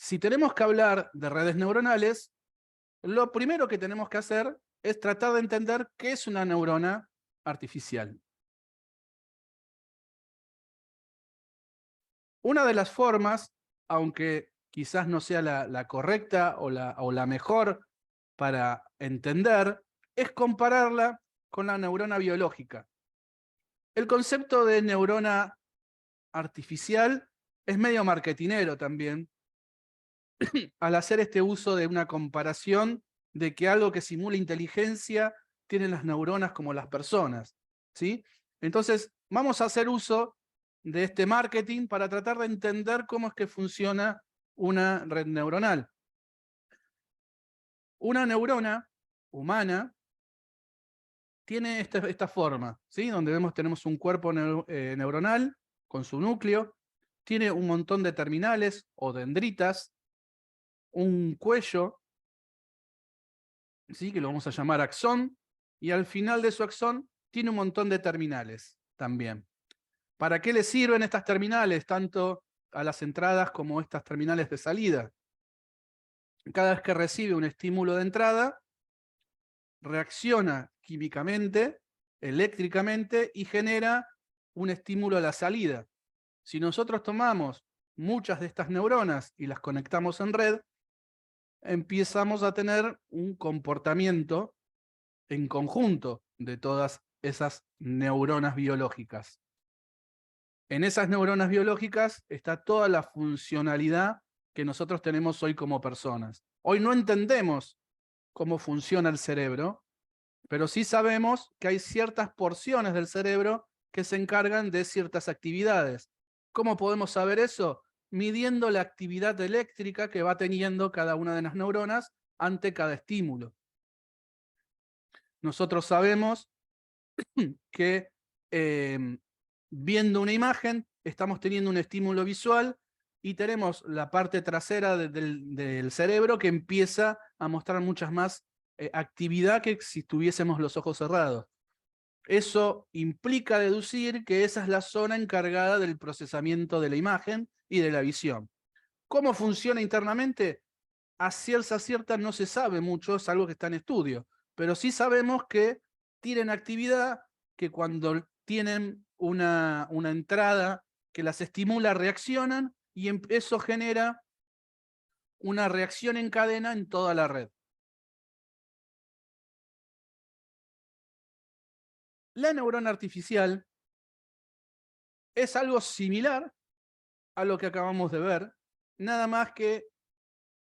si tenemos que hablar de redes neuronales, lo primero que tenemos que hacer es tratar de entender qué es una neurona artificial. Una de las formas, aunque quizás no sea la correcta o la mejor para entender, es compararla con la neurona biológica. El concepto de neurona artificial es medio marketinero también, al hacer este uso de una comparación de que algo que simula inteligencia tiene las neuronas como las personas, ¿sí? Entonces, vamos a hacer uso de este marketing para tratar de entender cómo es que funciona una red neuronal. Una neurona humana tiene esta forma, ¿sí? Donde tenemos un cuerpo neuronal con su núcleo, tiene un montón de terminales o dendritas, un cuello, ¿sí? Que lo vamos a llamar axón, y al final de su axón tiene un montón de terminales también. ¿Para qué le sirven estas terminales, tanto a las entradas como estas terminales de salida? Cada vez que recibe un estímulo de entrada, reacciona químicamente, eléctricamente, y genera un estímulo a la salida. Si nosotros tomamos muchas de estas neuronas y las conectamos en red, empezamos a tener un comportamiento en conjunto de todas esas neuronas biológicas. En esas neuronas biológicas está toda la funcionalidad que nosotros tenemos hoy como personas. Hoy no entendemos cómo funciona el cerebro, pero sí sabemos que hay ciertas porciones del cerebro que se encargan de ciertas actividades. ¿Cómo podemos saber eso? Midiendo la actividad eléctrica que va teniendo cada una de las neuronas ante cada estímulo. Nosotros sabemos que viendo una imagen estamos teniendo un estímulo visual y tenemos la parte trasera del cerebro que empieza a mostrar muchas más actividad que si tuviésemos los ojos cerrados. Eso implica deducir que esa es la zona encargada del procesamiento de la imagen y de la visión. ¿Cómo funciona internamente? A ciencia cierta no se sabe mucho, es algo que está en estudio, pero sí sabemos que tienen actividad, que cuando tienen una entrada que las estimula, reaccionan y eso genera una reacción en cadena en toda la red. La neurona artificial es algo similar a lo que acabamos de ver, nada más que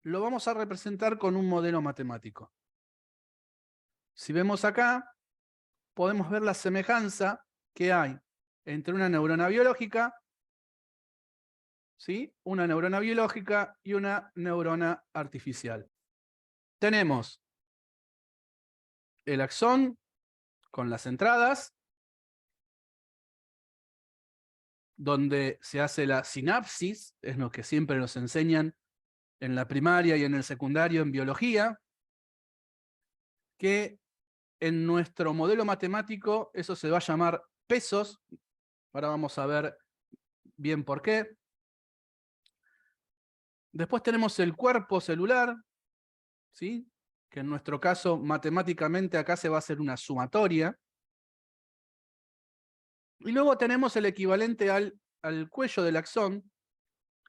lo vamos a representar con un modelo matemático. Si vemos acá, podemos ver la semejanza que hay entre una neurona biológica, ¿sí? Una neurona biológica y una neurona artificial. Tenemos el axón con las entradas, donde se hace la sinapsis, es lo que siempre nos enseñan en la primaria y en el secundario en biología, que en nuestro modelo matemático eso se va a llamar pesos. Ahora vamos a ver bien por qué. Después tenemos el cuerpo celular, ¿sí? Que en nuestro caso matemáticamente acá se va a hacer una sumatoria. Y luego tenemos el equivalente al cuello del axón,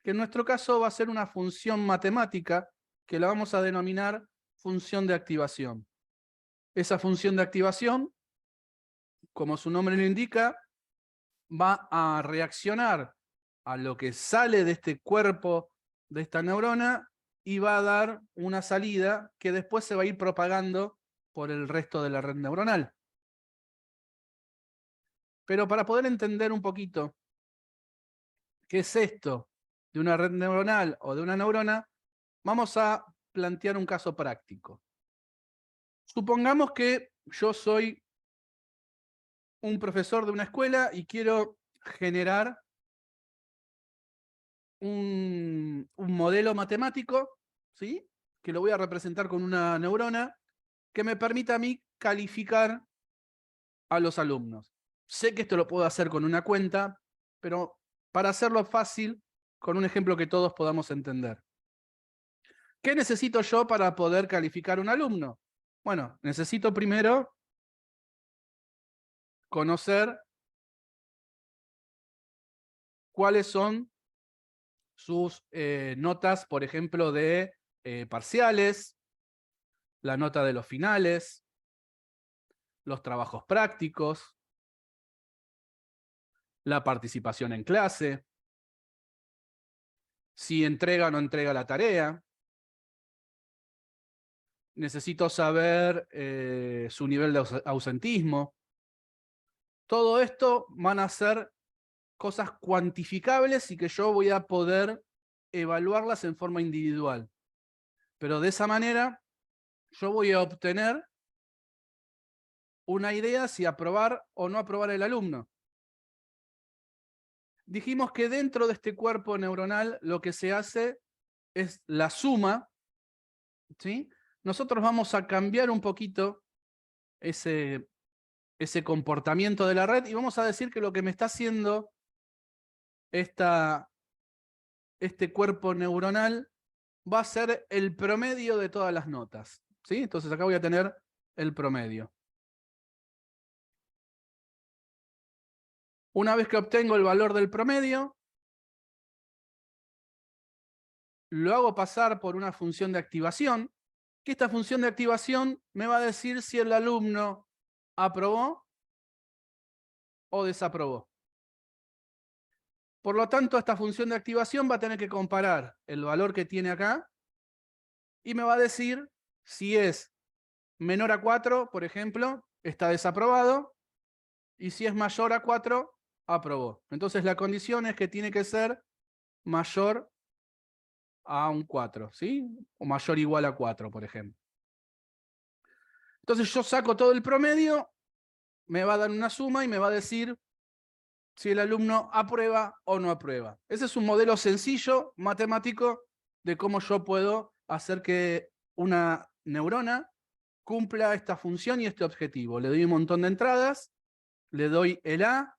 que en nuestro caso va a ser una función matemática que la vamos a denominar función de activación. Esa función de activación, como su nombre lo indica, va a reaccionar a lo que sale de este cuerpo de esta neurona y va a dar una salida que después se va a ir propagando por el resto de la red neuronal. Pero para poder entender un poquito qué es esto de una red neuronal o de una neurona, vamos a plantear un caso práctico. Supongamos que yo soy un profesor de una escuela y quiero generar un modelo matemático, ¿sí? Que lo voy a representar con una neurona que me permita a mí calificar a los alumnos. Sé que esto lo puedo hacer con una cuenta, pero para hacerlo fácil, con un ejemplo que todos podamos entender. ¿Qué necesito yo para poder calificar un alumno? Bueno, necesito primero conocer cuáles son sus notas, por ejemplo, de parciales, la nota de los finales, los trabajos prácticos, la participación en clase, si entrega o no entrega la tarea. Necesito saber su nivel de ausentismo. Todo esto van a ser cosas cuantificables y que yo voy a poder evaluarlas en forma individual. Pero de esa manera yo voy a obtener una idea si aprobar o no aprobar el alumno. Dijimos que dentro de este cuerpo neuronal lo que se hace es la suma, ¿sí? Nosotros vamos a cambiar un poquito ese comportamiento de la red y vamos a decir que lo que me está haciendo este cuerpo neuronal va a ser el promedio de todas las notas, ¿sí? Entonces acá voy a tener el promedio. Una vez que obtengo el valor del promedio, lo hago pasar por una función de activación, que esta función de activación me va a decir si el alumno aprobó o desaprobó. Por lo tanto, esta función de activación va a tener que comparar el valor que tiene acá y me va a decir si es menor a 4, por ejemplo, está desaprobado, y si es mayor a 4, aprobó. Entonces la condición es que tiene que ser mayor a un 4, ¿sí? O mayor o igual a 4, por ejemplo. Entonces yo saco todo el promedio, me va a dar una suma y me va a decir si el alumno aprueba o no aprueba. Ese es un modelo sencillo, matemático, de cómo yo puedo hacer que una neurona cumpla esta función y este objetivo. Le doy un montón de entradas, le doy el A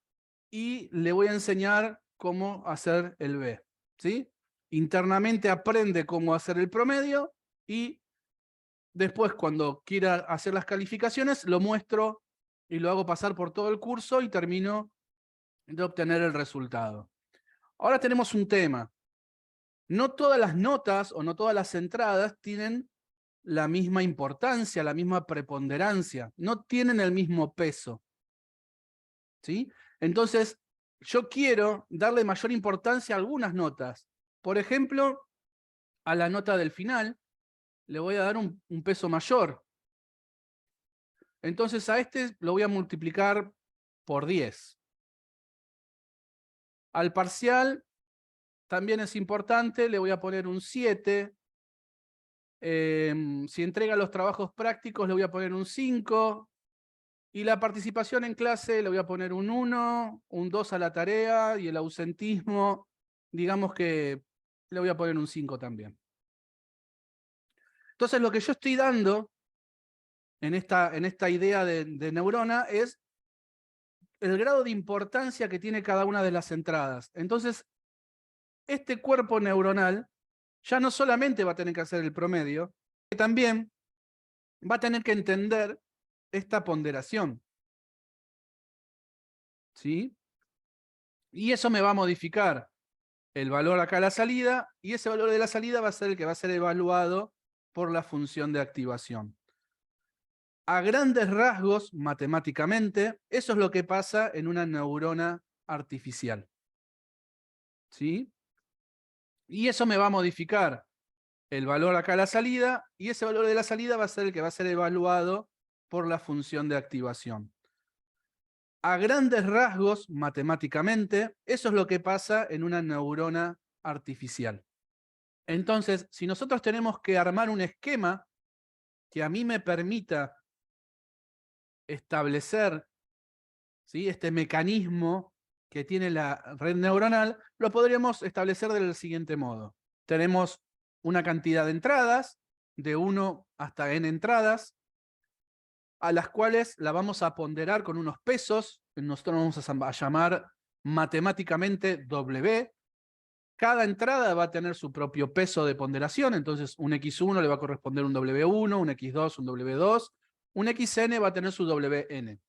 y le voy a enseñar cómo hacer el B, ¿sí? Internamente aprende cómo hacer el promedio y después, cuando quiera hacer las calificaciones, lo muestro y lo hago pasar por todo el curso y termino de obtener el resultado. Ahora tenemos un tema. No todas las notas o no todas las entradas tienen la misma importancia, la misma preponderancia, no tienen el mismo peso, ¿sí? Entonces, yo quiero darle mayor importancia a algunas notas. Por ejemplo, a la nota del final le voy a dar un peso mayor. Entonces a este lo voy a multiplicar por 10. Al parcial también es importante, le voy a poner un 7. Si entrega los trabajos prácticos le voy a poner un 5. Y la participación en clase le voy a poner un 1, un 2 a la tarea, y el ausentismo, digamos que le voy a poner un 5 también. Entonces lo que yo estoy dando en esta idea de neurona es el grado de importancia que tiene cada una de las entradas. Entonces, este cuerpo neuronal ya no solamente va a tener que hacer el promedio, que también va a tener que entender esta ponderación, ¿sí? Y eso me va a modificar el valor acá a la salida, y ese valor de la salida va a ser el que va a ser evaluado por la función de activación. A grandes rasgos, matemáticamente, eso es lo que pasa en una neurona artificial, ¿sí? Y eso me va a modificar el valor acá a la salida, y ese valor de la salida va a ser el que va a ser evaluado por la función de activación. A grandes rasgos, matemáticamente, eso es lo que pasa en una neurona artificial. Entonces, si nosotros tenemos que armar un esquema que a mí me permita establecer, ¿sí?, este mecanismo que tiene la red neuronal, lo podríamos establecer del siguiente modo. Tenemos una cantidad de entradas, de 1 hasta n entradas, a las cuales la vamos a ponderar con unos pesos, nosotros vamos a llamar matemáticamente W. Cada entrada va a tener su propio peso de ponderación, entonces un X1 le va a corresponder un W1, un X2, un W2, un XN va a tener su WN.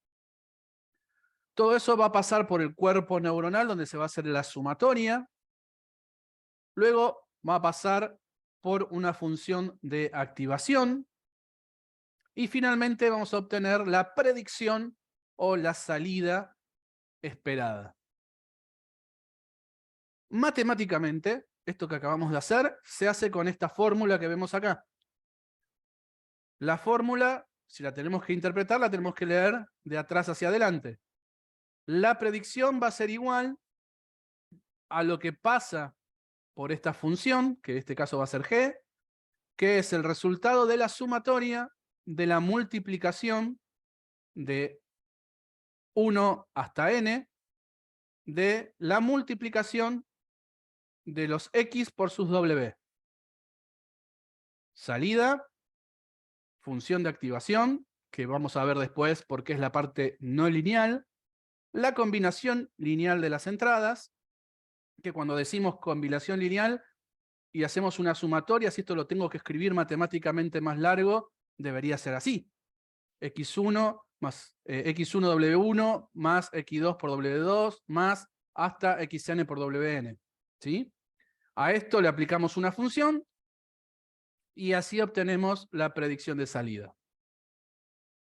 Todo eso va a pasar por el cuerpo neuronal donde se va a hacer la sumatoria. Luego va a pasar por una función de activación. Y finalmente vamos a obtener la predicción o la salida esperada. Matemáticamente, esto que acabamos de hacer se hace con esta fórmula que vemos acá. La fórmula, si la tenemos que interpretar, la tenemos que leer de atrás hacia adelante. La predicción va a ser igual a lo que pasa por esta función, que en este caso va a ser G, que es el resultado de la sumatoria de la multiplicación de 1 hasta n de la multiplicación de los X por sus W. Salida, función de activación, que vamos a ver después porque es la parte no lineal, la combinación lineal de las entradas, que cuando decimos combinación lineal y hacemos una sumatoria, si esto lo tengo que escribir matemáticamente más largo, debería ser así. X1 más X1W1 más X2 por W2 más hasta XN por WN. ¿Sí? A esto le aplicamos una función y así obtenemos la predicción de salida.